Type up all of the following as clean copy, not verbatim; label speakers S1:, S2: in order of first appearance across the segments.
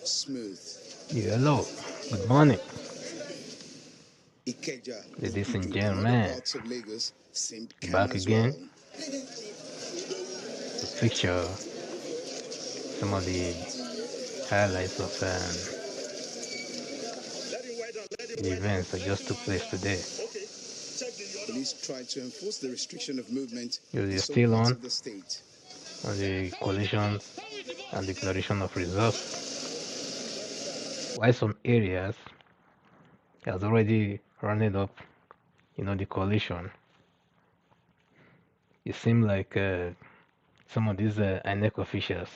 S1: smooth.
S2: Yeah, hello. Good morning,
S1: Ikeja,
S2: ladies and
S1: and other
S2: gentlemen.
S1: parts of Lagos seemed calm
S2: Back
S1: as
S2: again
S1: well.
S2: to feature some of the highlights of the events that just took place today.
S1: Police tried to enforce the restriction of movement in
S2: You're
S1: some
S2: still
S1: parts of the
S2: on
S1: state.
S2: the collisions and declaration of results, while some areas has already rounded up, the coalition. It seems like some of these INEC officials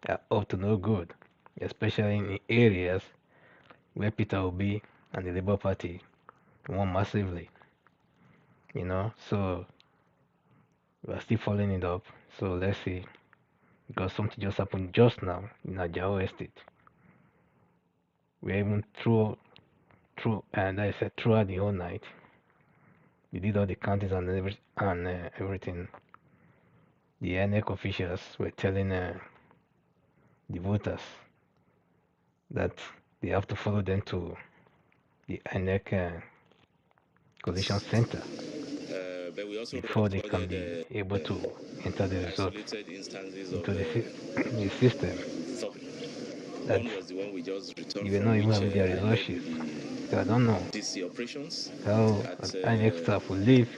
S2: are up to no good, especially in areas where Peter Obi and the Labour Party won massively, So we are still following it up. So let's see, because something just happened just now in Ajao Estate. We even and I said throughout the whole night, we did all the countings and everything. The INEC officials were telling the voters that they have to follow them to the INEC collision center before they can be able to enter the result into the system. That they were not even having their result sheet. So I don't know how an INEC staff will leave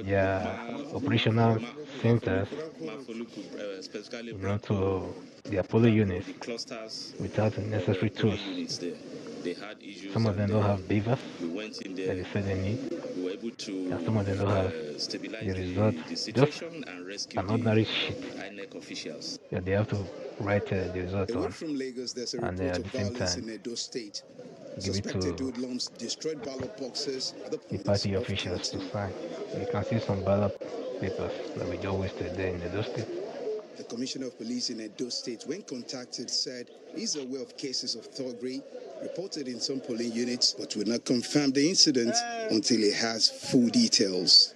S2: their operational centers, to the Apollo units without the necessary tools. Some of them don't have beavers that they say they need, and some of them don't have the result, just an ordinary sheet that they have to write the result
S1: Away
S2: on,
S1: from Lagos, there's a
S2: and
S1: report
S2: at
S1: of
S2: the same
S1: violence
S2: time
S1: in Edo State.
S2: give it
S1: Suspected
S2: to
S1: hoodlums destroyed ballot boxes at the
S2: the
S1: polls
S2: party
S1: of
S2: officials to
S1: counting.
S2: sign. You can see some ballot papers that we just wasted there in Edo State.
S1: The Commissioner of Police in Edo State, when contacted, said he's aware of cases of thuggery reported in some polling units, but will not confirm the incident until he has full details.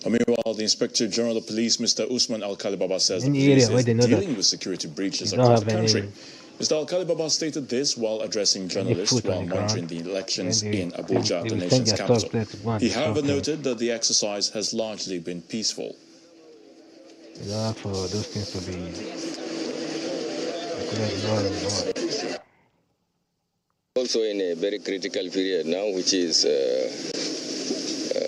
S3: Meanwhile, the Inspector General of Police, Mr. Usman Al-Kali Baba, says the
S2: Any
S3: police
S2: area where
S3: is
S2: they know that
S3: dealing with security breaches
S2: you don't
S3: across the
S2: have
S3: country.
S2: any
S3: Mr. Al-Kali Baba stated this while addressing journalists
S2: foot on
S3: while
S2: the
S3: monitoring
S2: ground,
S3: the
S2: then
S3: elections
S2: they
S3: in Abuja,
S2: they
S3: the
S2: will send
S3: nation's
S2: their thugs
S3: capital.
S2: there to go and
S3: He,
S2: disrupt
S3: however,
S2: things.
S3: noted that the exercise has largely been peaceful.
S2: You don't have for those things to be ignored.
S4: Also in a very critical period now, which is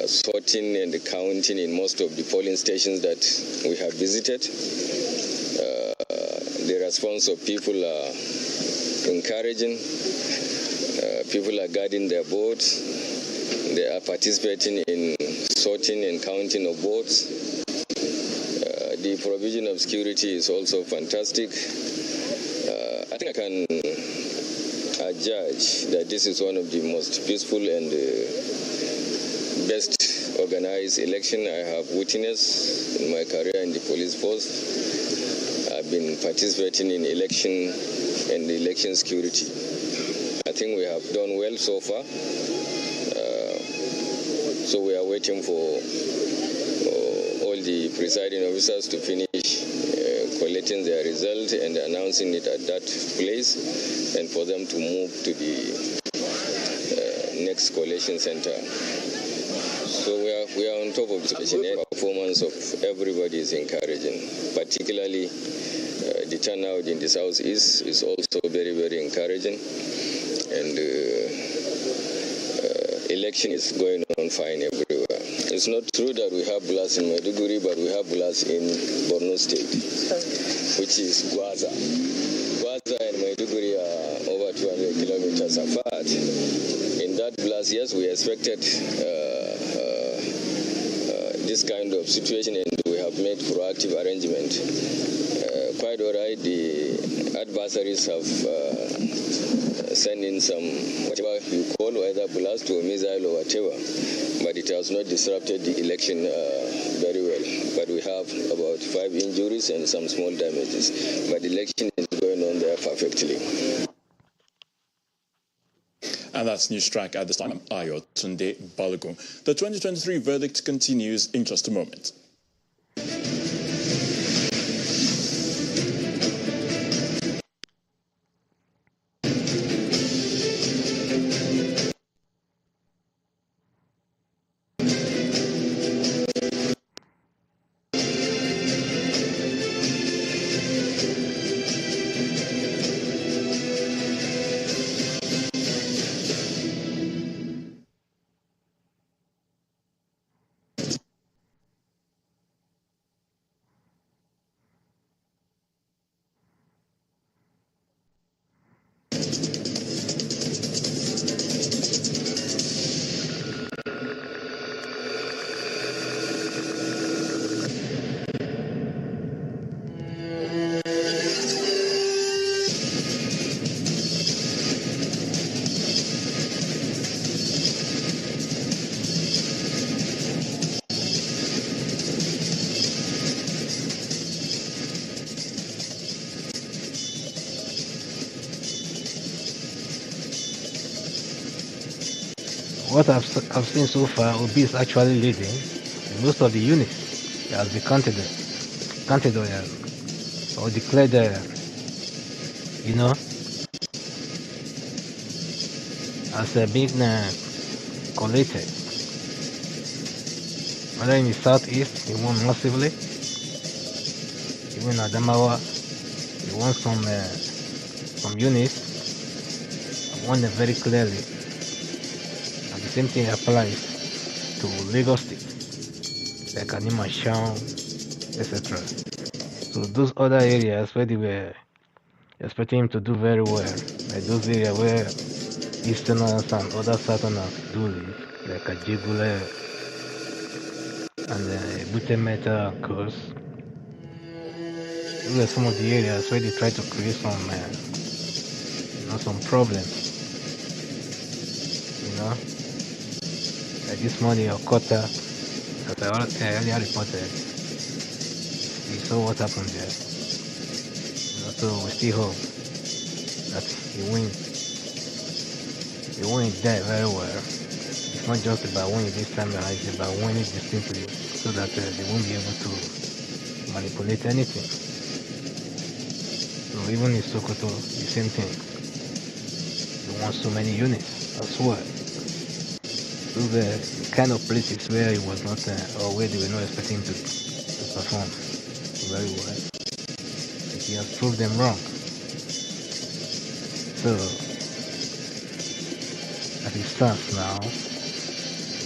S4: sorting and counting in most of the polling stations that we have visited. The response of people are encouraging. People are guarding their votes. They are participating in sorting and counting of votes. The provision of security is also fantastic. I think I can judge that this is one of the most peaceful and best organized election I have witnessed in my career in the police force. I've been participating in election and election security. I think we have done well so far. So we are waiting for all the presiding officers to finish collecting their result and announcing it at that place, and for them to move to the next collation center. So we are on top of the situation. The performance of everybody is encouraging, particularly the turnout in the southeast is also very, very encouraging, and election is going on fine everywhere. It's not true that we have blasts in Maiduguri, but we have blasts in Borno State, which is Gwaza. Gwaza and Maiduguri are over 200 kilometers apart. In that blast, yes, we expected this kind of situation, and we have made proactive arrangement. Quite all right, the adversaries have sent in some, whatever you call, either blast or missile or whatever, but it has not disrupted the election very well. But we have about 5 injuries and some small damages, but the election is going on there perfectly.
S3: And that's News Track at this time. I'm Ayo Tunde Balogun. The 2023 verdict continues in just a moment.
S2: what I've seen so far, Obi is actually leading in most of the units that has been counted or declared, you know, as being collated. Whether in the southeast, he won massively. Even Adamawa, he won some units, won it very clearly. And the same thing applies to Lagos State, like Anima Shang, etc. So those other areas where they were expecting him to do very well, like those areas where Easterners and other Southerners do live, like Ajigule and Butemeta and Kos. Those are some of the areas where they try to create some problems. Like this morning, Okota, as I earlier reported, we saw what happened there. So we still hope that he wins. He wins there very well. It's not just about winning this time around, it's about winning distinctly so that they won't be able to manipulate anything. So even in Sokoto, the same thing. They want so many units as well. Those are the kind of places where he was not, or where they were not expecting him to perform very well. But he has proved them wrong. So, as it stands now,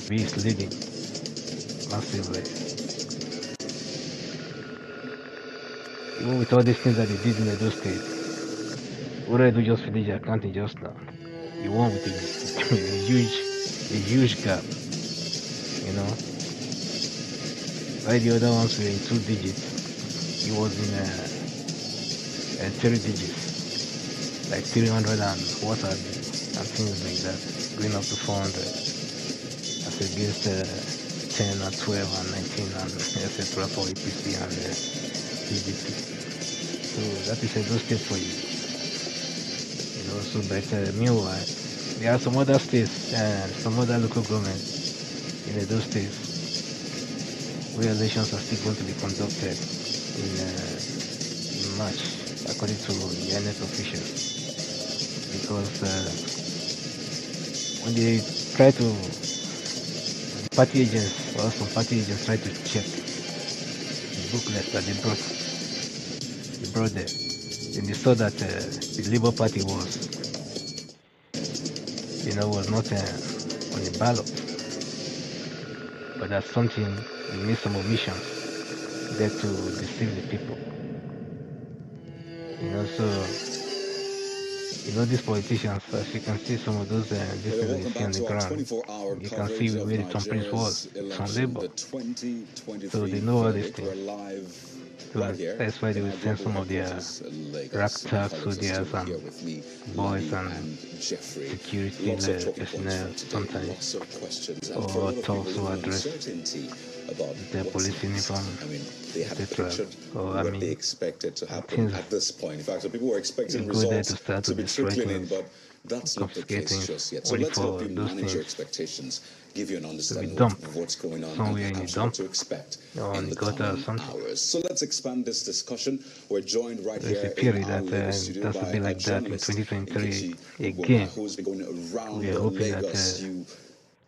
S2: he is leading massively. Even with all these things that they did in Edo State, Uredu just finished their counting just now. He won with a huge gap, While the other ones were in 2 digits, he was in 3 digits, like 300 and what have you, and things like that, going up to 400, as against 10 and 12 and 19 and etc. for APC and PDP. So that is a good step for you. So but meanwhile, there are some other states and some other local governments in those states where elections are still going to be conducted in March, according to the INEC officials. Because when they try to, the party agents or some party agents try to check the booklet that they brought there, and they saw that the Labour Party was not on the ballot, but that's something, they made some omissions there to deceive the people. So these politicians, as you can see, some of those things you see on the ground, you can see where the thumbprint was. It's on Labour. So they know all these things. So that's why they will send some of their ragtag soldiers and boys and security personnel sometimes, or talks or address the police uniform, etc. Or
S5: what they expected to happen at this point. In fact, so people were expecting
S2: go there
S5: results
S2: to start
S5: to be
S2: destroy
S5: trickling in,
S2: things,
S5: but that's not the case
S2: confiscating,
S5: just yet. So
S2: waiting
S5: let's help
S2: for
S5: you
S2: those
S5: manage your
S2: things
S5: expectations, give you an understanding
S2: dumped
S5: of what's going on
S2: somewhere
S5: and
S2: in the
S5: perhaps
S2: dump
S5: what to expect
S2: or
S5: in
S2: in
S5: the
S2: the gutter or
S5: coming
S2: something.
S5: hours. So let's expand this discussion. We're joined right
S2: There's
S5: here
S2: a theory
S5: in our
S2: that
S5: Lagos studio
S2: that's to
S5: by
S2: be
S5: a
S2: like that in
S5: journalist,
S2: 2023
S5: Nkechi
S2: again.
S5: Ugwoma, who's been going around
S2: We are hoping that
S5: Lagos.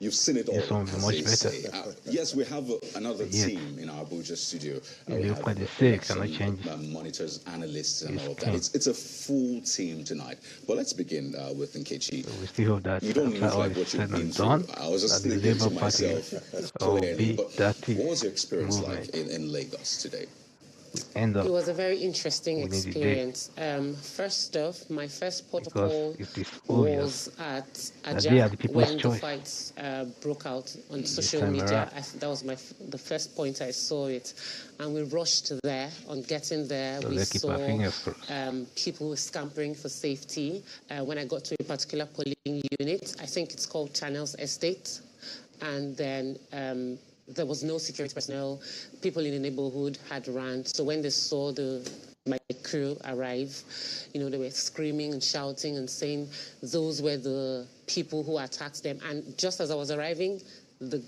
S5: You've seen it all,
S2: this one will be
S5: as
S2: much
S5: they
S2: better.
S5: say. Yes, we have another
S2: Yet,
S5: team in our Abuja studio.
S2: the
S5: We
S2: new
S5: have
S2: party say cannot
S5: election
S2: change
S5: monitors, analysts, and
S2: his
S5: all of that.
S2: king.
S5: It's a full team tonight. But let's begin with Nkechi.
S2: So we still hope that
S5: You don't
S2: after
S5: look
S2: all
S5: like
S2: is
S5: what you've
S2: said
S5: been
S2: and
S5: through.
S2: done,
S5: I was just
S2: that the
S5: thinking to
S2: Labour Party
S5: myself
S2: will
S5: clearly.
S2: be
S5: But
S2: that
S5: what was your experience
S2: movement.
S5: like in Lagos today?
S2: End up
S6: It was a very interesting
S2: within the day,
S6: experience. First off, my first port of
S2: because
S6: call
S2: it is obvious
S6: was at
S2: that they are
S6: Aja
S2: the people's
S6: when the
S2: choice
S6: fights broke out on
S2: this
S6: social
S2: time
S6: media.
S2: around.
S6: That was the first point I saw it, and we rushed there. On getting there,
S2: So
S6: we
S2: let's keep our
S6: saw
S2: fingers crossed.
S6: people scampering for safety. When I got to a particular polling unit, I think it's called Channels Estate, and then there was no security personnel. People in the neighborhood had ran. So when they saw the my crew arrive, you know, they were screaming and shouting and saying those were the people who attacked them. And just as I was arriving, the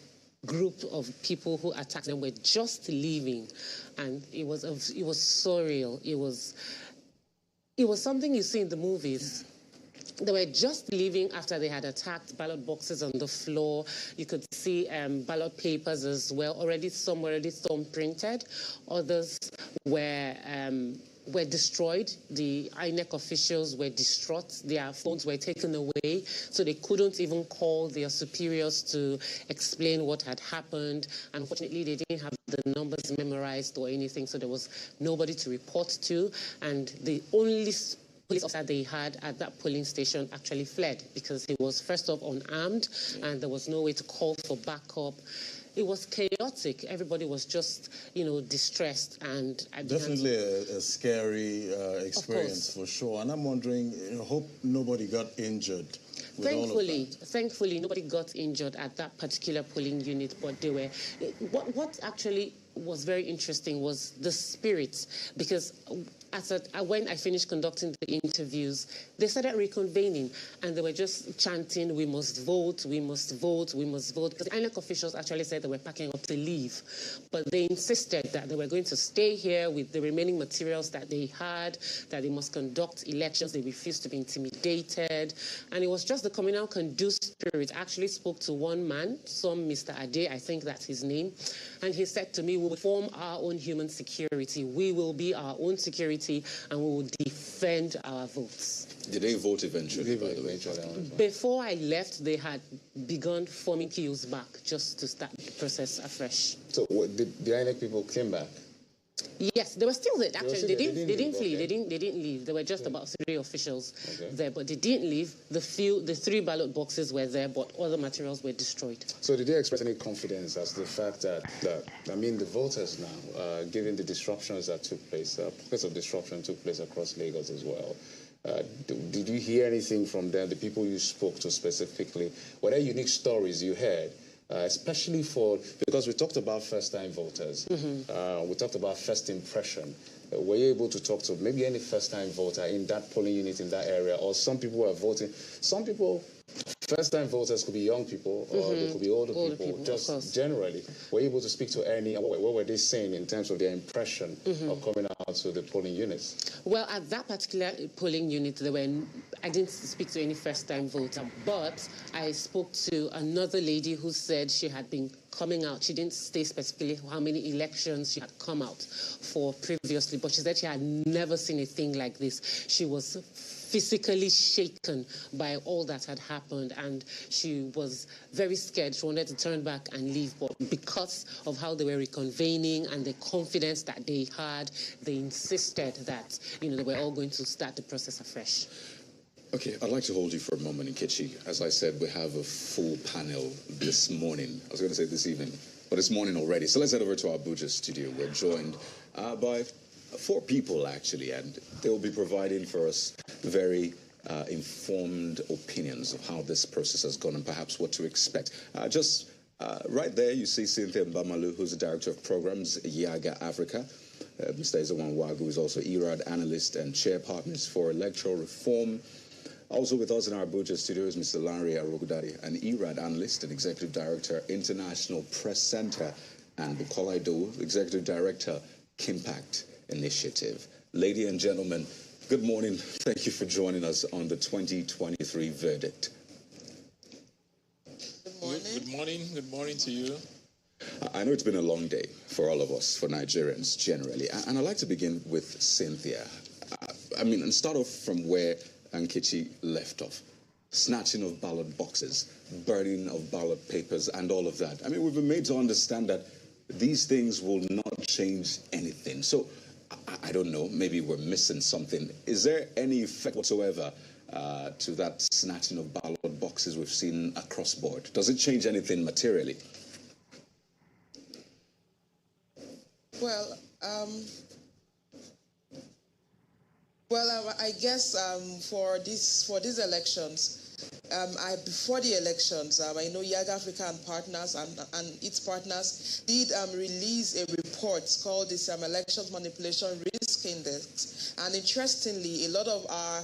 S6: group of people who attacked them were just leaving, and it was surreal. It was something you see in the movies. They were just leaving after they had attacked ballot boxes on the floor. You could see ballot papers as well. Some were already thumbprinted. Others were destroyed. The INEC officials were distraught. Their phones were taken away, so they couldn't even call their superiors to explain what had happened. Unfortunately, they didn't have the numbers memorized or anything, so there was nobody to report to. And the only police officer they had at that polling station actually fled because he was first off unarmed, and there was no way to call for backup. It was chaotic. Everybody was just, you know, distressed, and
S7: definitely a scary experience for sure. And I'm wondering, hope nobody got injured.
S6: Thankfully, nobody got injured at that particular polling unit. But they were. What actually was very interesting was the spirit, because when I finished conducting the interviews, they started reconvening, and they were just chanting, "We must vote, we must vote, we must vote." Because the INEC officials actually said they were packing up to leave, but they insisted that they were going to stay here with the remaining materials that they had, that they must conduct elections. They refused to be intimidated, and it was just the communal conducive spirit. I actually spoke to one man, some Mr. Ade, I think that's his name, and he said to me, "We will form our own human security. We will be our own security, and we will defend our votes."
S5: Did they vote eventually, by the way?
S6: Before I left, they had begun forming queues back just to start the process afresh.
S8: So did the INEC people came back?
S6: Yes, they were still there. Actually, they didn't flee.
S8: Okay.
S6: They didn't leave. There were just about 3 officials there, but they didn't leave. The 3 ballot boxes were there, but other materials were destroyed.
S8: So did they express any confidence as to the fact that the voters now, given the disruptions that took place, pockets of disruption took place across Lagos as well? Did you hear anything from them, the people you spoke to specifically? Were there unique stories you heard? Especially because we talked about first-time voters. We talked about first impression. Were you able to talk to maybe any first-time voter in that polling unit in that area? Or some people were voting. Some people, first-time voters could be young people or they could be older people. Just generally, were you able to speak to any? What were they saying in terms of their impression of coming out to the polling units?
S6: Well, at that particular polling unit, I didn't speak to any first-time voter, but I spoke to another lady who said she had been coming out. She didn't state specifically how many elections she had come out for previously, but she said she had never seen a thing like this. She was physically shaken by all that had happened, and she was very scared. She wanted to turn back and leave, but because of how they were reconvening and the confidence that they had, they insisted that, they were all going to start the process afresh.
S5: Okay, I'd like to hold you for a moment, Nkechi. As I said, we have a full panel this morning. I was going to say this evening, but it's morning already. So let's head over to our Abuja studio. We're joined by 4 people, actually, and they will be providing for us very informed opinions of how this process has gone and perhaps what to expect. Right there, you see Cynthia Mbamalu, who's the Director of Programs, Yaga Africa. Mr. Ezewan Wagu, who is also ERAD Analyst and Chair Partners for Electoral Reform. Also with us in our Abuja studio is Mr. Larry Arogudari, an ERAD Analyst and Executive Director, International Press Center, and Bukola Idowu, Executive Director, Kimpact Initiative. Ladies and gentlemen, good morning. Thank you for joining us on the 2023 verdict.
S9: Good morning. Good morning. Good morning to you.
S5: I know it's been a long day for all of us, for Nigerians generally, and I'd like to begin with Cynthia. And start off from where Nkechi left off. Snatching of ballot boxes, burning of ballot papers, and all of that. We've been made to understand that these things will not change anything. So, I don't know, maybe we're missing something. Is there any effect whatsoever to that snatching of ballot boxes we've seen across board? Does it change anything materially?
S10: Well, I guess for these elections, before the elections, I know Young Africa and partners and its partners did release a report called this Elections Manipulation Risk Index. And interestingly, a lot of our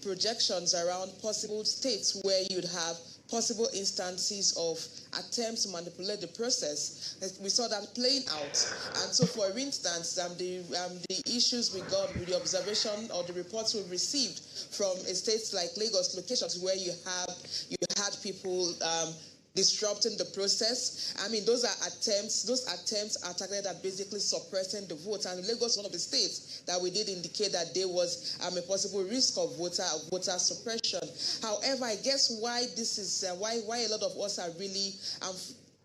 S10: projections around possible states where you'd have possible instances of attempts to manipulate the process, we saw that playing out. And so, for instance, the issues we got with the observation or the reports we received from states like Lagos, locations where you had people disrupting the process. I mean, those attempts are targeted at basically suppressing the vote. And Lagos is one of the states that we did indicate that there was a possible risk of voter suppression. However, I guess why this is why a lot of us are really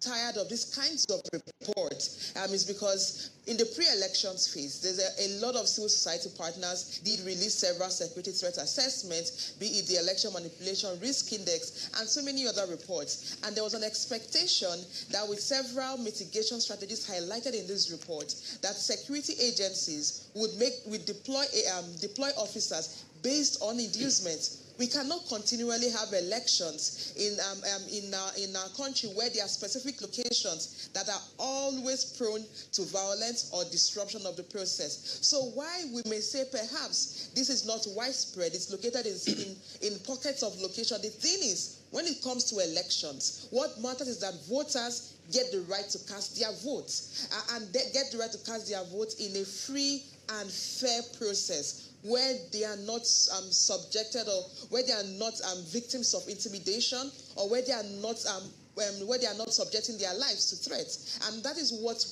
S10: tired of these kinds of reports is because in the pre-elections phase, there's a lot of civil society partners did release several security threat assessments, be it the Election Manipulation Risk Index, and so many other reports. And there was an expectation that with several mitigation strategies highlighted in this report, that security agencies would deploy officers based on inducement. We cannot continually have elections in our country where there are specific locations that are always prone to violence or disruption of the process. So why we may say perhaps this is not widespread, it's located in pockets of location. The thing is, when it comes to elections, what matters is that voters get the right to cast their votes and they get the right to cast their votes in a free and fair process, where they are not subjected or where they are not victims of intimidation or where they are not subjecting their lives to threats. And that is what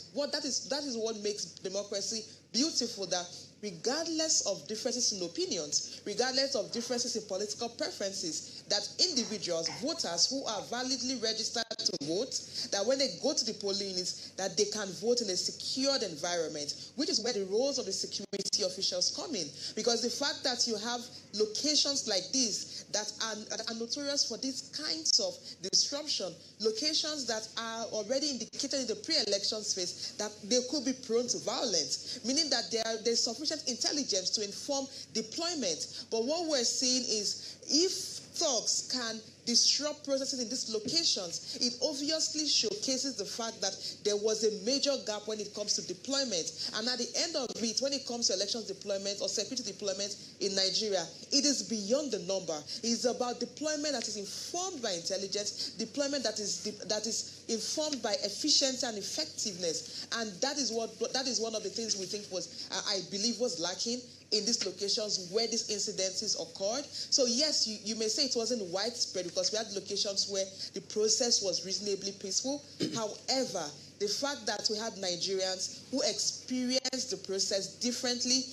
S10: makes democracy beautiful, that regardless of differences in opinions, regardless of differences in political preferences, that individuals, voters who are validly registered to vote, that when they go to the polling units, that they can vote in a secured environment, which is where the roles of the security officials come in. Because the fact that you have locations like this that are notorious for these kinds of disruption, locations that are already indicated in the pre-election space that they could be prone to violence, meaning that there's sufficient intelligence to inform deployment. But what we're seeing is if thugs can disrupt processes in these locations, it obviously showcases the fact that there was a major gap when it comes to deployment. And at the end of it, when it comes to elections deployment or security deployment in Nigeria, it is beyond the number. It's about deployment that is informed by intelligence, deployment that is informed by efficiency and effectiveness. And that is one of the things we think I believe was lacking in these locations where these incidences occurred. So yes, you may say it wasn't widespread because we had locations where the process was reasonably peaceful. However, the fact that we had Nigerians who experienced the process differently,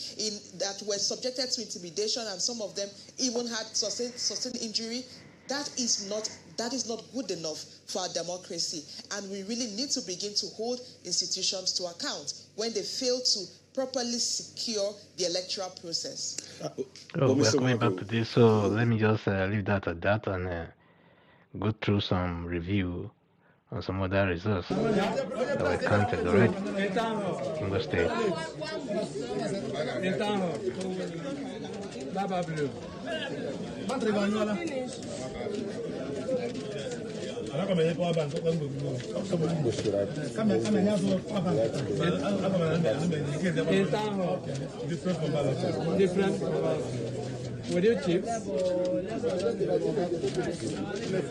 S10: that were subjected to intimidation, and some of them even had sustained injury, that is not good enough for our democracy. And we really need to begin to hold institutions to account when they fail to properly secure the electoral process.
S2: We're coming back to this, so let me just leave that at that and go through some review on some other results that were counted already in the state.
S11: Different. With your chips?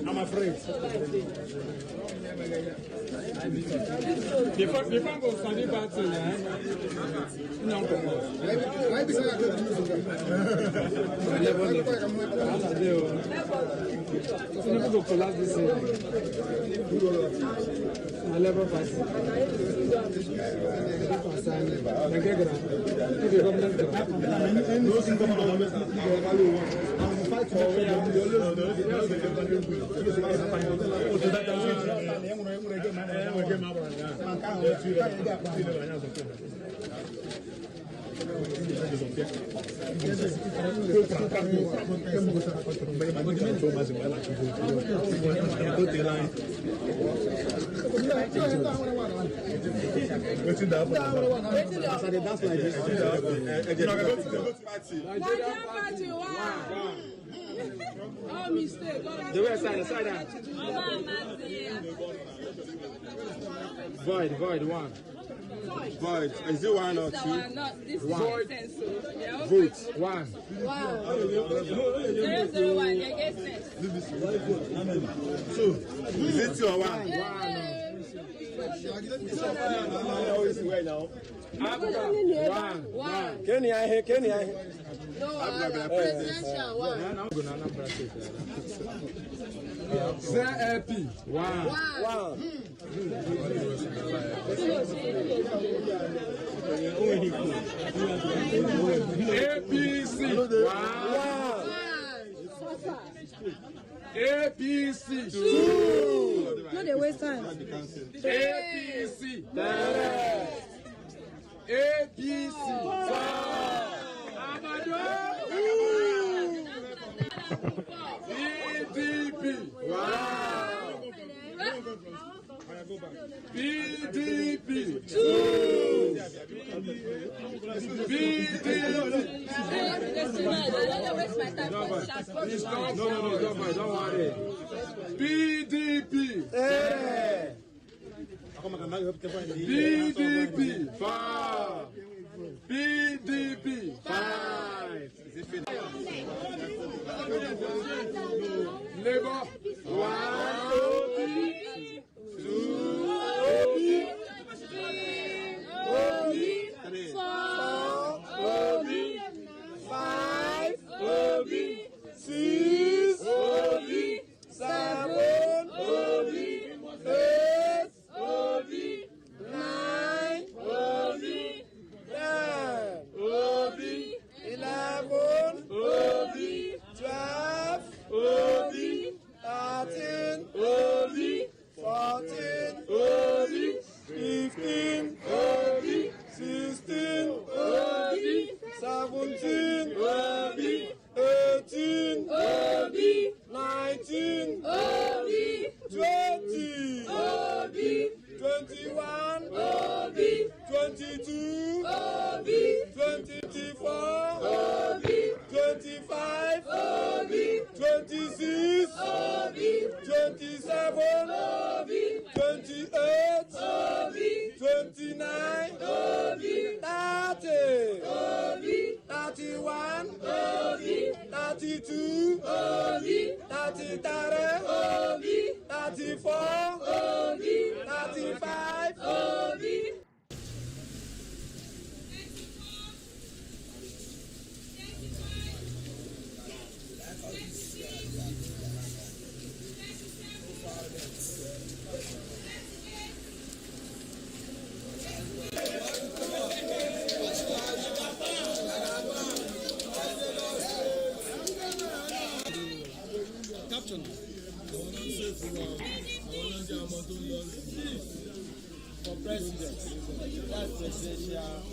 S11: I'm afraid. Before go study battle, no go collapse this level party. No mistake. The way side, side. Void, one. Void. Is it one or two? Void. Vote, one.
S12: Wow. 001,
S11: Two. Is it two or one? One. Kenya.
S12: No, presidential one.
S11: ZLP. One. APC. APC. Two.
S12: No, they waste time.
S11: APC. APC. PDP. PDP. Two. No, don't worry. PDP. PDP. Five. PDP. Five. Labour. One.
S13: For president, that's presidential.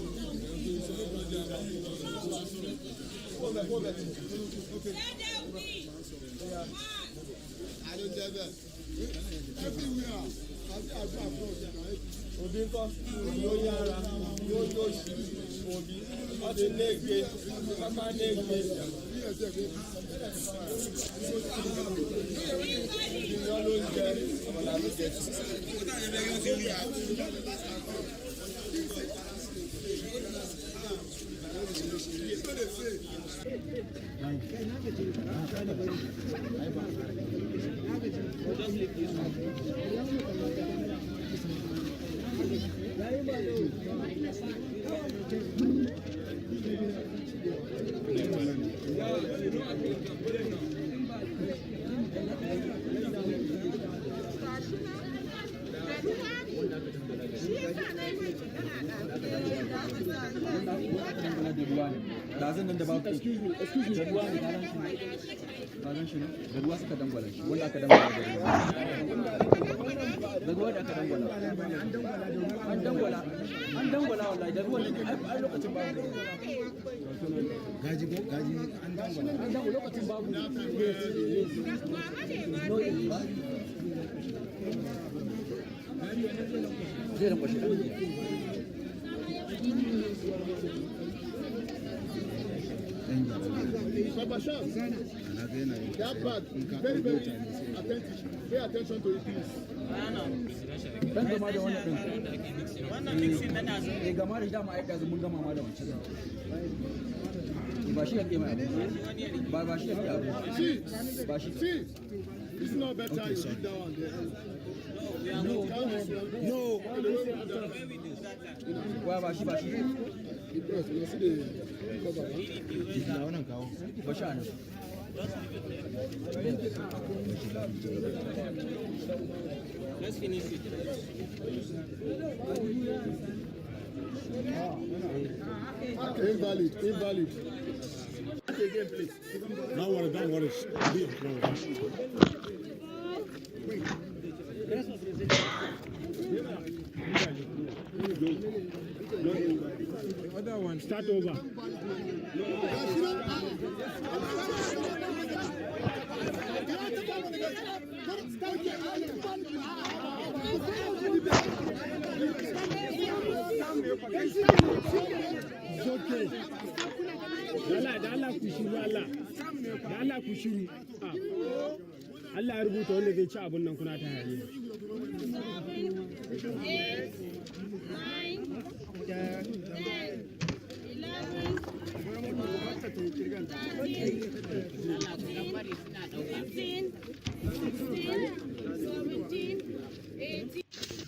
S13: Excuse me.
S11: That part, very, very attentive. Pay attention to it, please. See, it's not better you sit down there. No. Why Bashi? You see the cover.
S13: Let's finish it.
S11: Invalid. Again, please.
S14: Don't worry.
S11: Other one, start over. It's okay. Dala ku shiru. Allah ya rubuta wanda zai ci abun nan kuna ta hayaniya.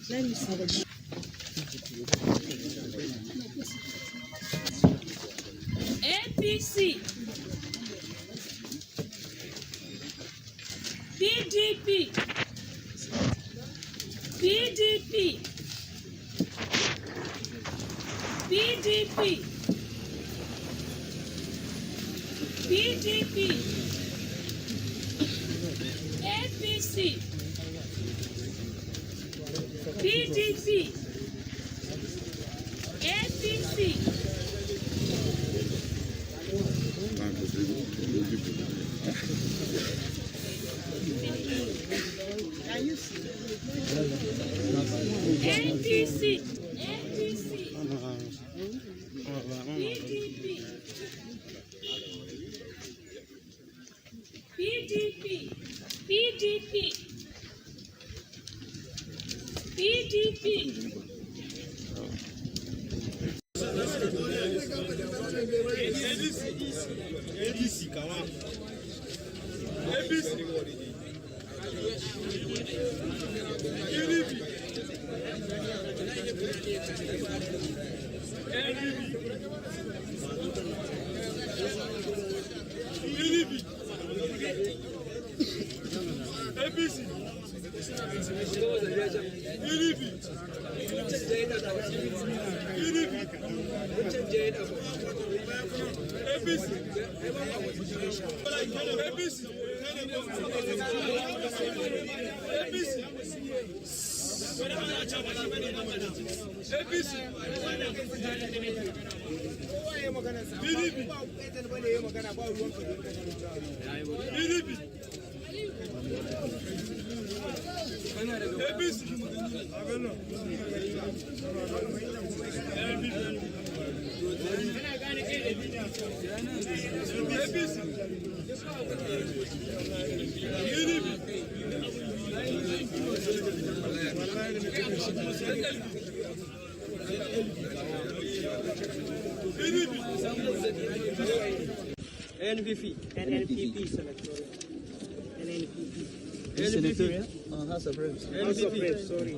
S12: Let me see the APC, PDP, PDP, PDP, PDP, APC, PDP, APC. APC, APC, PDP, PDP, PDP,
S13: NPP, NNPP selectorial. NNPP.
S15: Senatorial? House of Reps.
S13: NPP, sorry.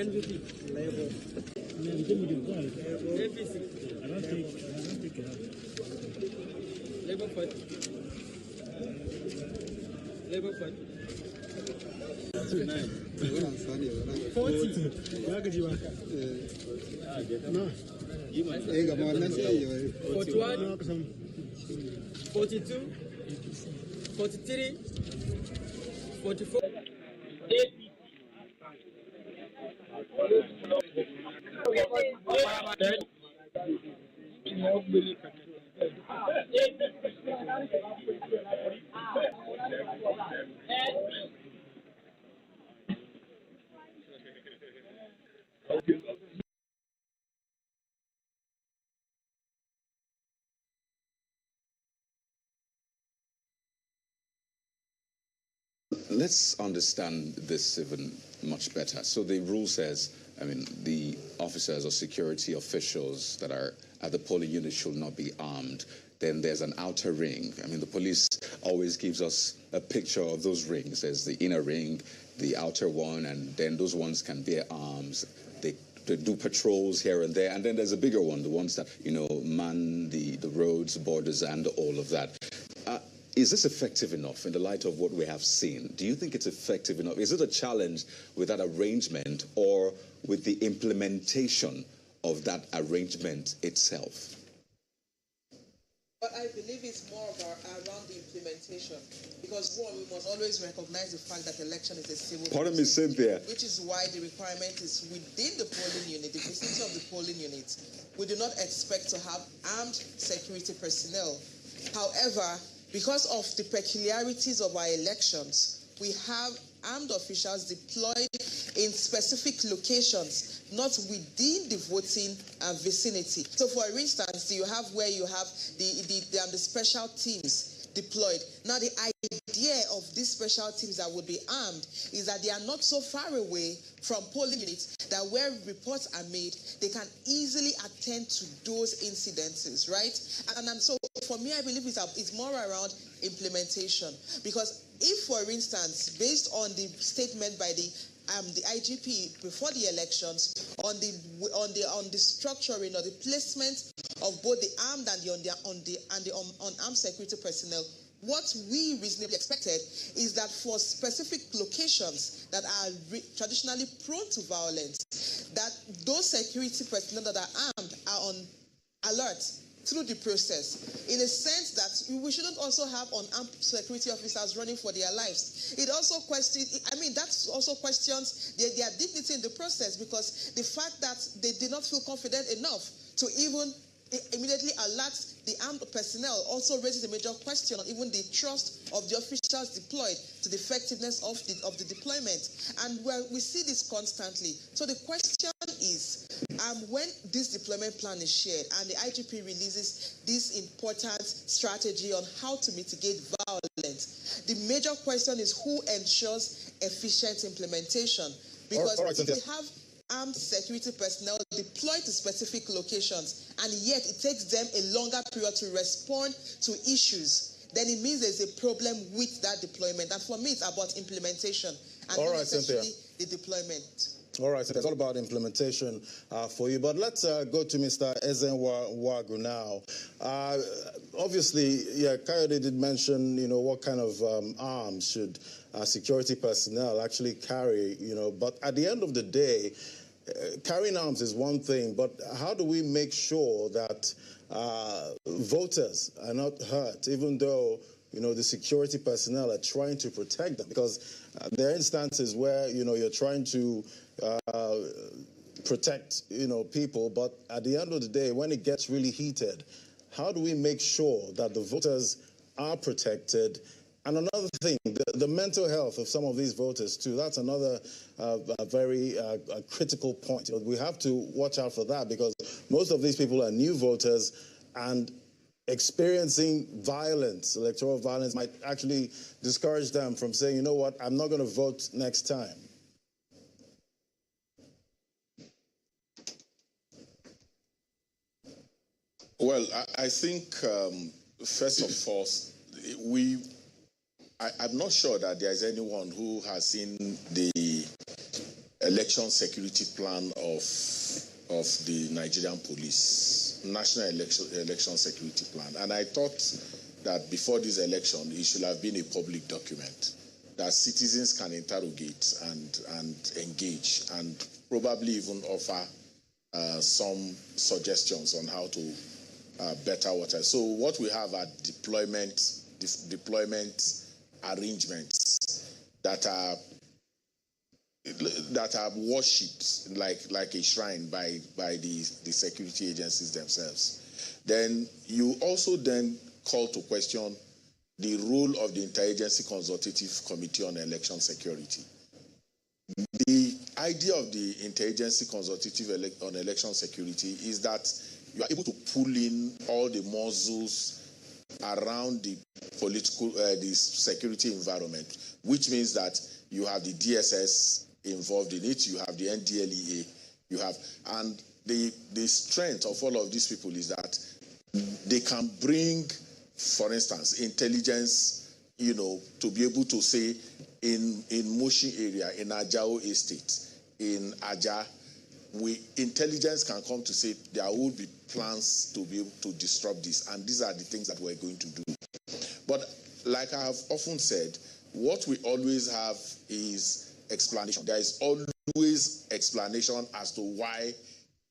S13: NPP. Labor. APC. Labor Party. Labor Party. 42, 43, 44.
S5: let's understand this even much better. So the rule says, I mean, the officers or security officials that are at the polling unit should not be armed. Then there's an outer ring. I mean, the police always gives us a picture of those rings. There's the inner ring, the outer one, and then those ones can bear arms. They do patrols here and there. And then there's a bigger one, the ones that, you know, man the roads, borders, and all of that. Is this effective enough in the light of what we have seen? Do you think it's effective enough? Is it a challenge with that arrangement or with the implementation of that arrangement itself?
S10: But I believe it's more around the implementation, because one, we must always recognize the fact that election is a civil
S5: Pardon me, Cynthia.
S10: which is why the requirement is within the polling unit, the vicinity of the polling unit. We do not expect to have armed security personnel. However, because of the peculiarities of our elections, we have armed officials deployed in specific locations, not within the voting vicinity. So, for instance, you have where you have the special teams deployed. Now, the idea of these special teams that would be armed is that they are not so far away from polling units that where reports are made, they can easily attend to those incidences, right? And so for me, I believe it's more around implementation. Because if, for instance, based on the statement by the IGP before the elections on the structuring or the placement of both the armed and the unarmed security personnel, what we reasonably expected is that for specific locations that are traditionally prone to violence, that those security personnel that are armed are on alert through the process, in a sense that we shouldn't also have unarmed security officers running for their lives. It also questions, that also questions their dignity in the process, because the fact that they did not feel confident enough to even immediately alert the armed personnel also raises a major question on even the trust of the officials deployed to the effectiveness of the deployment. And we see this constantly. So the question is, when this deployment plan is shared and the IGP releases this important strategy on how to mitigate violence, the major question is who ensures efficient implementation? Because if we have armed security personnel deployed to specific locations, and yet it takes them a longer period to respond to issues, then it means there's a problem with that deployment. And for me, it's about implementation and not necessarily the deployment.
S7: All right, so it's all about implementation for you. But let's go to Mr. Ezenwagu now. Obviously, Kayode did mention, what kind of arms should security personnel actually carry, But at the end of the day, carrying arms is one thing, but how do we make sure that voters are not hurt, even though the security personnel are trying to protect them? Because there are instances where, you're trying to protect, people, but at the end of the day, when it gets really heated, how do we make sure that the voters are protected? And another thing, the mental health of some of these voters, too, that's another very critical point. We have to watch out for that, because most of these people are new voters, and experiencing violence, electoral violence, might actually discourage them from saying, you know what, I'm not going to vote next time.
S9: Well, I think, first of all, I'm not sure that there is anyone who has seen the election security plan of the Nigerian police, National Election Security Plan. And I thought that before this election, it should have been a public document that citizens can interrogate and engage, and probably even offer some suggestions on how to better water. So what we have are deployment arrangements that are worshipped like a shrine by the security agencies themselves. Then you also then call to question the role of the Interagency Consultative Committee on Election Security. The idea of the Interagency Consultative on Election Security is that you are able to pull in all the muscles around the political, the security environment, which means that you have the DSS involved in it, you have the NDLEA, you have, and the strength of all of these people is that they can bring, for instance, intelligence, to be able to say in Moshi area, in Ajao Estate, in Aja, intelligence can come to say there will be plans to be able to disrupt this, and these are the things that we're going to do. But like I have often said, what we always have is explanation. There is always explanation as to why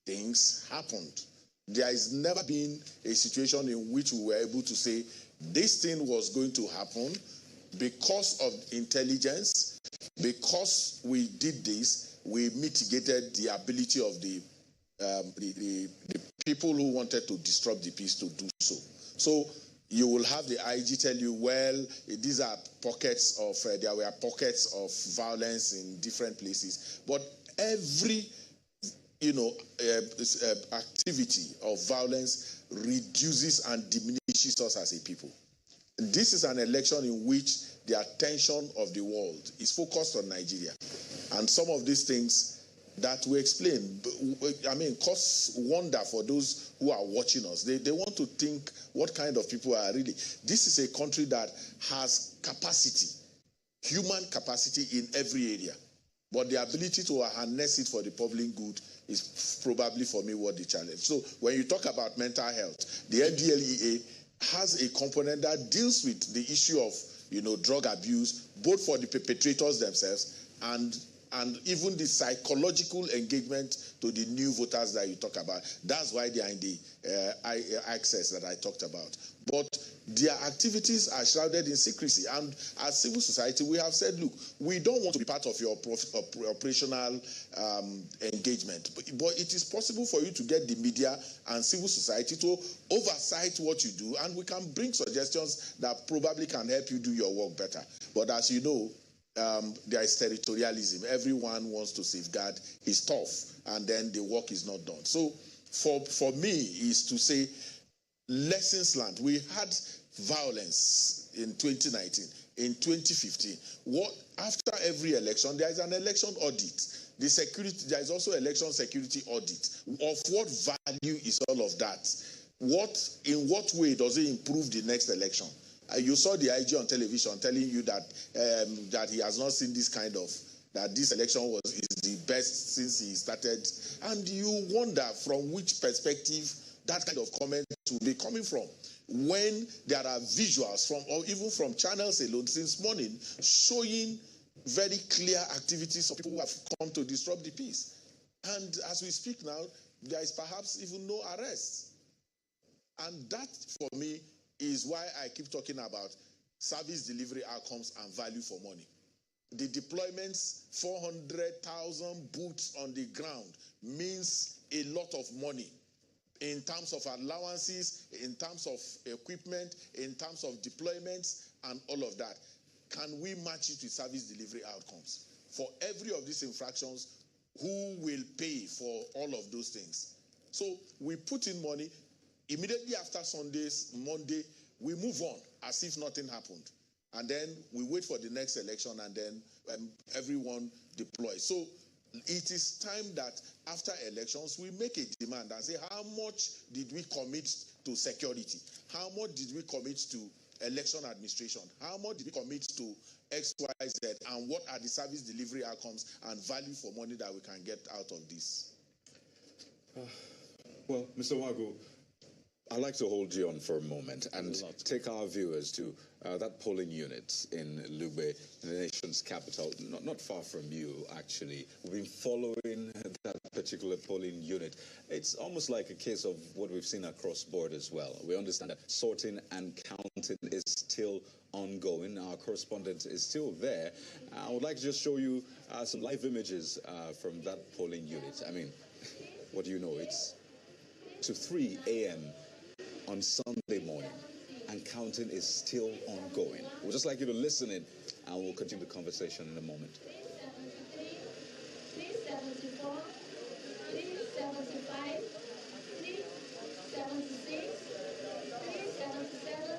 S9: things happened. There has never been a situation in which we were able to say this thing was going to happen because of intelligence, because we did this, we mitigated the ability of the people who wanted to disrupt the peace to do so. So you will have the IG tell you, well, these are pockets of, there were pockets of violence in different places, but every activity of violence reduces and diminishes us as a people. This is an election in which the attention of the world is focused on Nigeria. And some of these things that we explain, cause wonder for those who are watching us. They want to think what kind of people are really. This is a country that has capacity, human capacity in every area. But the ability to harness it for the public good is probably, for me, what the challenge. So when you talk about mental health, the NDLEA has a component that deals with the issue of, drug abuse, both for the perpetrators themselves and even the psychological engagement to the new voters that you talk about. That's why they are in the access that I talked about. But their activities are shrouded in secrecy. And as civil society, we have said, look, we don't want to be part of your operational engagement. But it is possible for you to get the media and civil society to oversight what you do, and we can bring suggestions that probably can help you do your work better. But as you know, there is territorialism. Everyone wants to safeguard his stuff, and then the work is not done. So for me is to say, lessons learned. We had violence in 2019, in 2015. After every election, there is an election audit. There is also election security audit. Of what value is all of that? In what way does it improve the next election? You saw the IG on television telling you that that he has not seen this kind of, that this election is the best since he started. And you wonder from which perspective that kind of comment will be coming from, when there are visuals from, or even from channels alone since morning, showing very clear activities of people who have come to disrupt the peace. And as we speak now, there is perhaps even no arrest. And that, for me, is why I keep talking about service delivery outcomes and value for money. The deployments, 400,000 boots on the ground, means a lot of money in terms of allowances, in terms of equipment, in terms of deployments, and all of that. Can we match it with service delivery outcomes? For every of these infractions, who will pay for all of those things? So we put in money. Immediately after Monday, we move on as if nothing happened. And then we wait for the next election, and then everyone deploys. So it is time that after elections, we make a demand and say, how much did we commit to security? How much did we commit to election administration? How much did we commit to X, Y, Z? And what are the service delivery outcomes and value for money that we can get out of this?
S5: Well, Mr. Wagu, I'd like to hold you on for a moment and take our viewers to that polling unit in Lugbe, the nation's capital, not far from you, actually. We've been following that particular polling unit. It's almost like a case of what we've seen across board as well. We understand that sorting and counting is still ongoing. Our correspondent is still there. I would like to just show you some live images from that polling unit. I mean, what do you know? It's to 3 a.m. on Sunday morning, and counting is still ongoing. We'd just like you to listen in, and we'll continue the conversation in a moment.
S12: 374, 375, 376, 377,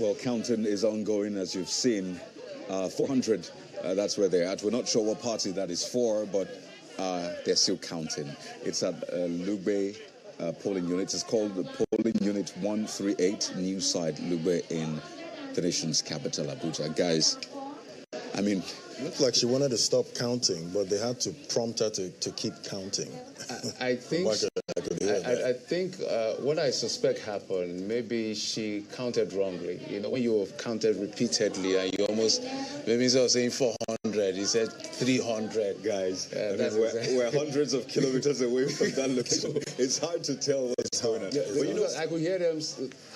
S5: Well, counting is ongoing, as you've seen. 400, that's where they're at. We're not sure what party that is for, but they're still counting. It's at Lugbe polling unit. It's called the polling unit 138, New Side, Lugbe, in the nation's capital, Abuja. Guys, I mean...
S7: It looked like she wanted to stop counting, but they had to prompt her to keep counting.
S8: I think what I suspect happened, maybe she counted wrongly. You know, when you have counted repeatedly and you almost, maybe instead of saying 400, you said 300.
S5: Guys, we're hundreds of kilometers away from that location. It's hard to tell what's going on.
S8: Yeah, but you know, I could hear them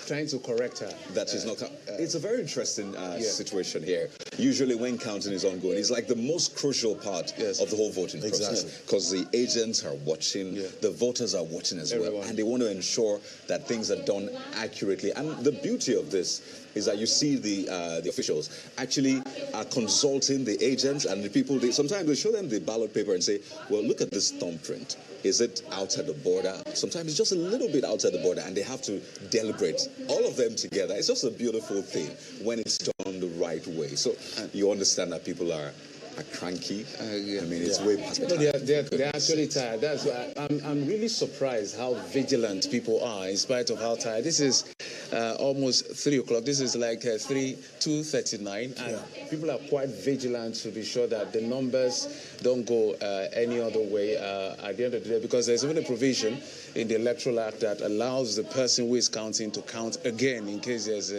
S8: trying to correct her.
S5: That she's not. It's a very interesting situation here. Usually when counting is ongoing, it's like the most crucial part of the whole voting process. Because the agents are watching, the voters are watching as well, and they want to ensure that things are done accurately. And the beauty of this is that you see the officials actually are consulting the agents and the people. Sometimes they show them the ballot paper and say, well, look at this thumbprint. Is it outside the border? Sometimes it's just a little bit outside the border, and they have to deliberate all of them together. It's just a beautiful thing when it's done the right way. So you understand that people are cranky. I mean, it's way past the time.
S8: They're actually tired. That's why I'm really surprised how vigilant people are in spite of how tired. This is almost 3 o'clock. This is like 2:39, and people are quite vigilant to be sure that the numbers don't go any other way at the end of the day, because there's even a provision in the Electoral Act that allows the person who is counting to count again in case there's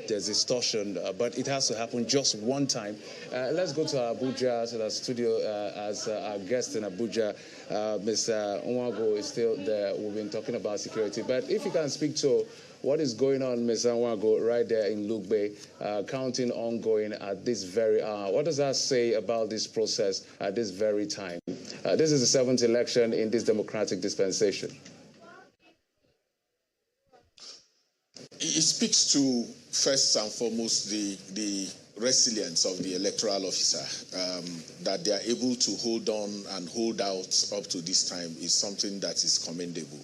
S8: distortion, but it has to happen just one time. Let's go to Abuja, to the studio, as our guest in Abuja. Mr. Nwagu is still there. We've been talking about security, but if you can speak to what is going on, Mr. Nwagu, right there in Lugbe, counting ongoing at this very hour. What does that say about this process at this very time? This is the 7th election in this democratic dispensation.
S9: It speaks to, first and foremost, the resilience of the electoral officer. That they are able to hold on and hold out up to this time is something that is commendable.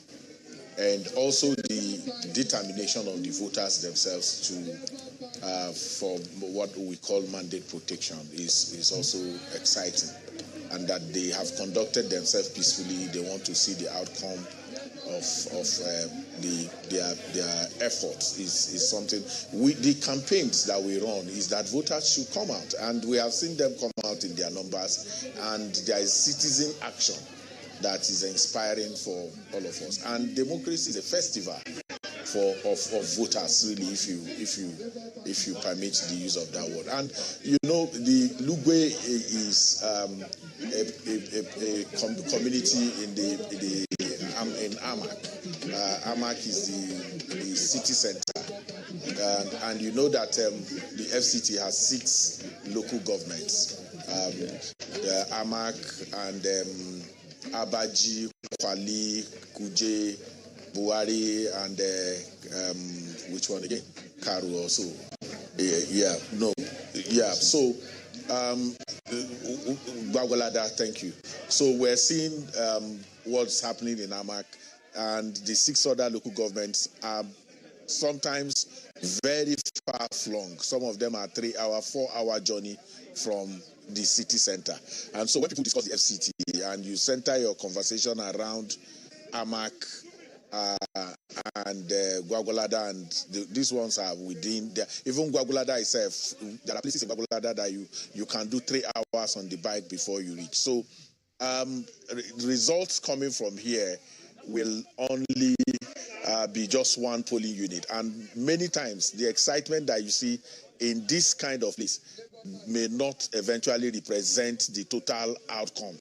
S9: And also the determination of the voters themselves for what we call mandate protection is also exciting. And that they have conducted themselves peacefully. They want to see the outcome of their efforts is something. The campaigns that we run is that voters should come out, and we have seen them come out in their numbers, and there is citizen action that is inspiring for all of us. And democracy is a festival of voters, really, if you permit the use of that word. And you know, the Lugbe is a community in Amak. Amak is the city center, and you know that the FCT has 6 local governments: Amak and Abaji, Kwali, Kuje, Buhari, and which one again? Karu also. So Gwagwalada, thank you. So we're seeing what's happening in Amak, and the 6 other local governments are sometimes very far-flung. Some of them are 3-hour, 4-hour journey from the city center. And so when people discuss the FCT and you center your conversation around Amak and Gwagwalada, and these ones are within there. Even Gwagwalada itself, there are places in Gwagwalada that you can do 3 hours on the bike before you reach. So results coming from here will only be just one polling unit. And many times the excitement that you see in this kind of place may not eventually represent the total outcome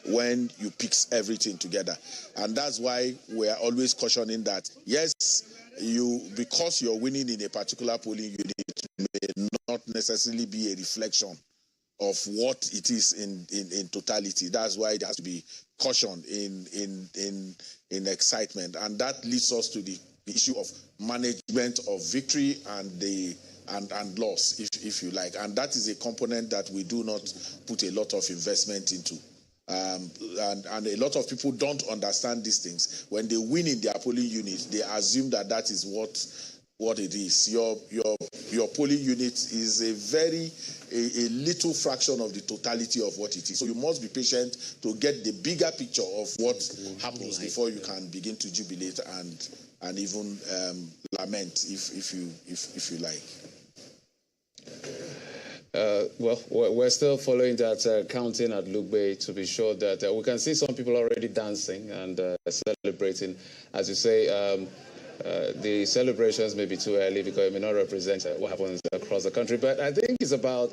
S9: when you piece everything together. And that's why we are always cautioning that, yes, because you're winning in a particular polling unit may not necessarily be a reflection of what it is in totality. That's why there has to be caution in excitement. And that leads us to the issue of management of victory and loss, if you like. And that is a component that we do not put a lot of investment into. And a lot of people don't understand these things. When they win in their polling unit, they assume that is what what it is. Your polling unit is a little fraction of the totality of what it is. So you must be patient to get the bigger picture of what happens before you can begin to jubilate and even lament if you like.
S8: Well, we're still following that counting at Lugbe to be sure that we can see some people already dancing and celebrating. As you say, the celebrations may be too early because it may not represent what happens across the country. But I think it's about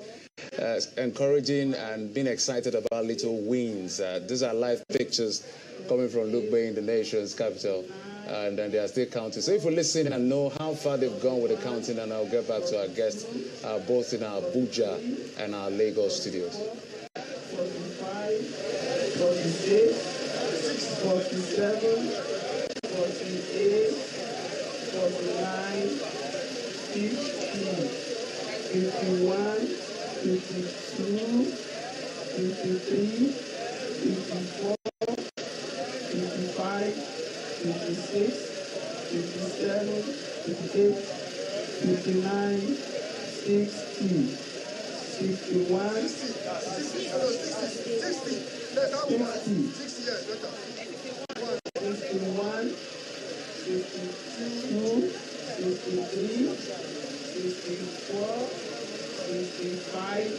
S8: encouraging and being excited about little wins. These are live pictures coming from Lugbe in the nation's capital. And then they are still counting. So if you listen and know how far they've gone with the counting, and I'll get back to our guests, both in our Abuja and our Lagos studios.
S14: 45, 46, 47, 48, 49, 50, 51, 52, 53, 54, 55, 56, 57, 58, 59, 60, 61, 61, 62, 63, 64, 65,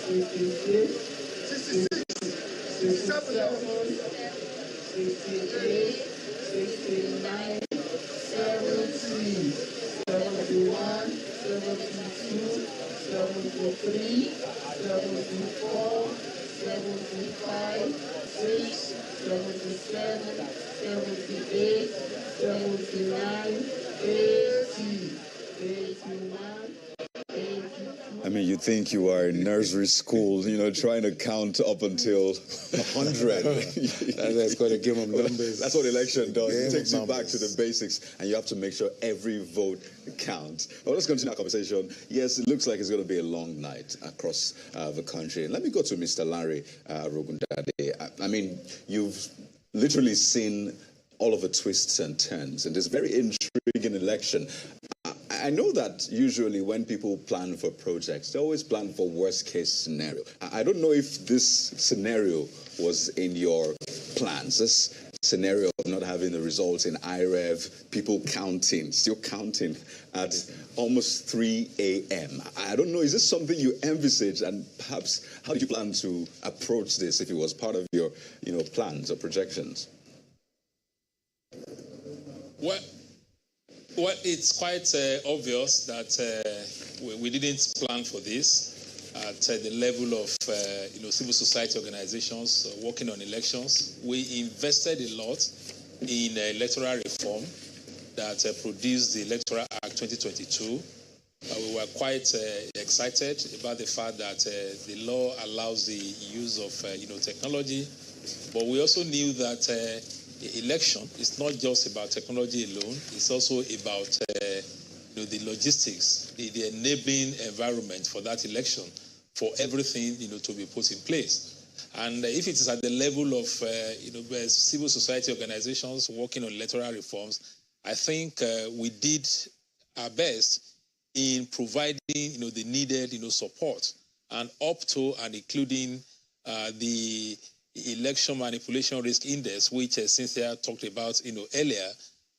S14: 66, 67, 68, 69, 70, 71, 72, 73, 74, 75, 6, 77, 78, 79, 80, 81, 82.
S5: I mean, you think you are in nursery school, trying to count up until 100.
S8: That's going to give them numbers.
S5: That's what election does. It takes you back to the basics, and you have to make sure every vote counts. Well, let's continue our conversation. Yes, it looks like it's going to be a long night across the country. Let me go to Mr. Larry Rogundade. I mean, you've literally seen all of the twists and turns in this very intriguing election. I know that usually when people plan for projects, they always plan for worst-case scenario. I don't know if this scenario was in your plans, this scenario of not having the results in IREV, people still counting at almost 3 a.m. I don't know, is this something you envisaged, and perhaps how did you plan to approach this if it was part of your plans or projections?
S16: Well, it's quite obvious that we didn't plan for this at the level of civil society organizations working on elections. We invested a lot in electoral reform that produced the Electoral Act 2022. We were quite excited about the fact that the law allows the use of technology, but we also knew that election is not just about technology alone. It's also about the logistics, the enabling environment for that election, for everything to be put in place. And if it is at the level of civil society organizations working on electoral reforms, I think we did our best in providing the needed support, and up to and including the election manipulation risk index, which Cynthia talked about earlier,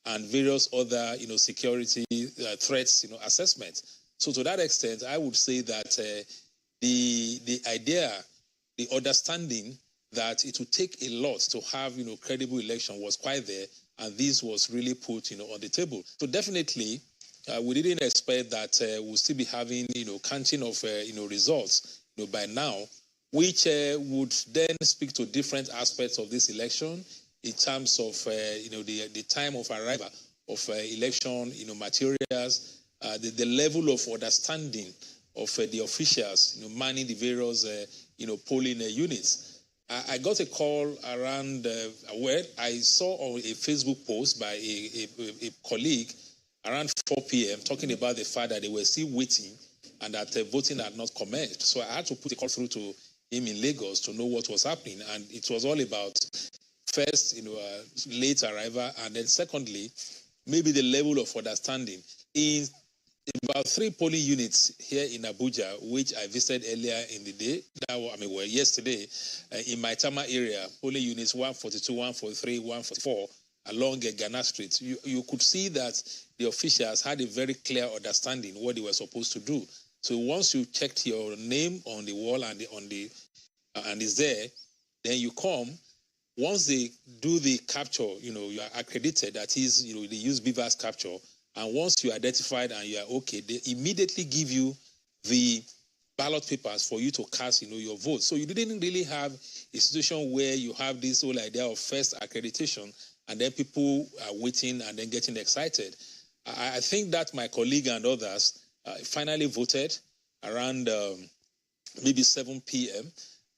S16: and various other security threats assessments. So to that extent, I would say that the idea, the understanding that it would take a lot to have credible election was quite there, and this was really put on the table. So definitely we didn't expect that we'll still be having counting of results by now, which would then speak to different aspects of this election in terms of the time of arrival of election materials, the level of understanding of the officials manning the various polling units. I got a call around where I saw on a Facebook post by a colleague around 4 p.m. talking about the fact that they were still waiting and that voting had not commenced. So I had to put a call through to him in Lagos to know what was happening, and it was all about first, late arrival, and then secondly, maybe the level of understanding. In about 3 polling units here in Abuja, which I visited earlier in the day, yesterday, in my Tama area, polling units 142, 143, 144, along Ghana Street, you could see that the officials had a very clear understanding what they were supposed to do. So once you checked your name on the wall and it's there, then you come. Once they do the capture, you are accredited. That is, they use BVAS capture. And once you're identified and you are okay, they immediately give you the ballot papers for you to cast, your vote. So you didn't really have a situation where you have this whole idea of first accreditation and then people are waiting and then getting excited. I think that my colleague and others finally voted around maybe 7 p.m.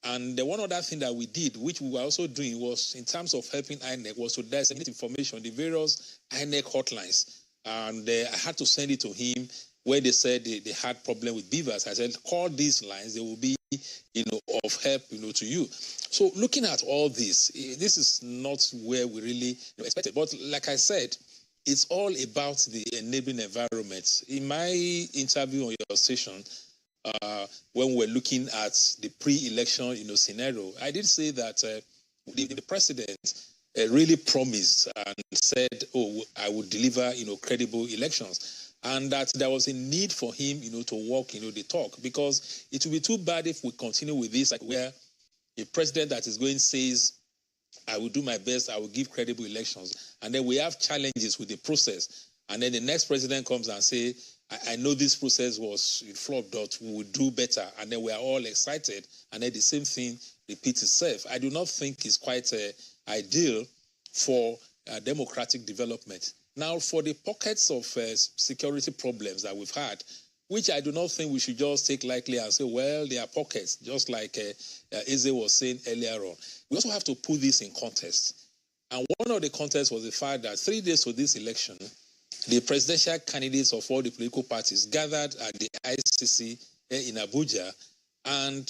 S16: And the one other thing that we did, which we were also doing, was in terms of helping INEC, was to disseminate information, the various INEC hotlines. And I had to send it to him where they said they had problem with beavers. I said, call these lines. They will be, of help, to you. So looking at all this is not where we really expected. But like I said, it's all about the enabling environment. In my interview on your station, when we're looking at the pre-election, scenario, I did say that the president really promised and said, I would deliver, credible elections. And that there was a need for him, to walk, the talk. Because it would be too bad if we continue with this, like where a president that is going says, I will do my best, I will give credible elections. And then we have challenges with the process. And then the next president comes and say, I know this process was flopped, but we will do better. And then we are all excited. And then the same thing repeats itself. I do not think it's quite ideal for democratic development. Now, for the pockets of security problems that we've had, which I do not think we should just take lightly and say, well, there are pockets, just like Eze was saying earlier on. We also have to put this in context. And one of the contexts was the fact that 3 days to this election, the presidential candidates of all the political parties gathered at the ICC in Abuja and,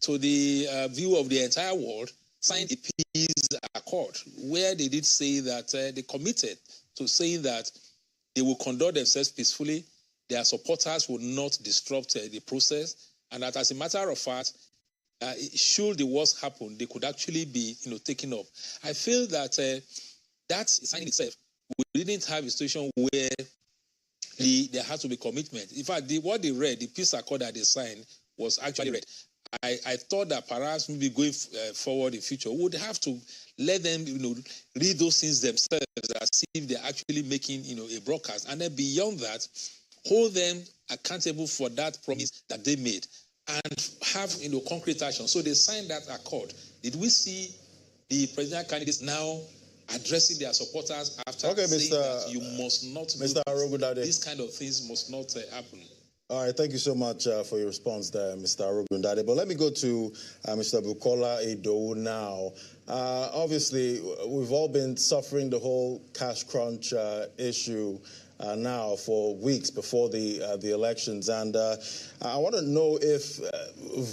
S16: to the view of the entire world, signed a peace accord where they did say that they committed to saying that they will conduct themselves peacefully, their supporters will not disrupt the process, and that as a matter of fact, should the worst happen, they could actually be taken up. I feel that that signing itself, we didn't have a situation where there had to be commitment. In fact, what they read, the peace accord that they signed, was actually read. I thought that perhaps maybe going forward in future, we would have to let them, read those things themselves as if they're actually making, a broadcast. And then beyond that, hold them accountable for that promise that they made and have, concrete action. So they signed that accord. Did we see the presidential candidates now addressing their supporters after saying that you must not do
S7: Mr. Arogundade.
S16: These kind of things must not happen?
S7: All right, thank you so much for your response there, Mr. Arogundade. But let me go to Mr. Bukola Edo now. Obviously, we've all been suffering the whole cash crunch issue now for weeks before the elections. And I want to know if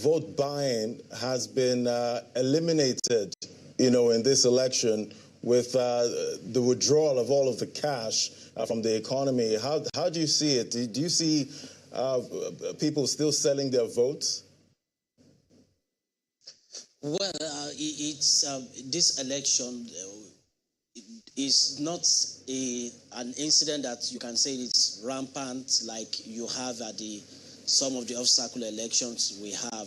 S7: vote buying has been eliminated, in this election with the withdrawal of all of the cash from the economy. How do you see it? Do you see people still selling their votes?
S17: Well, it's this election is not an incident that you can say it's rampant like you have at some of the off-cycle elections we have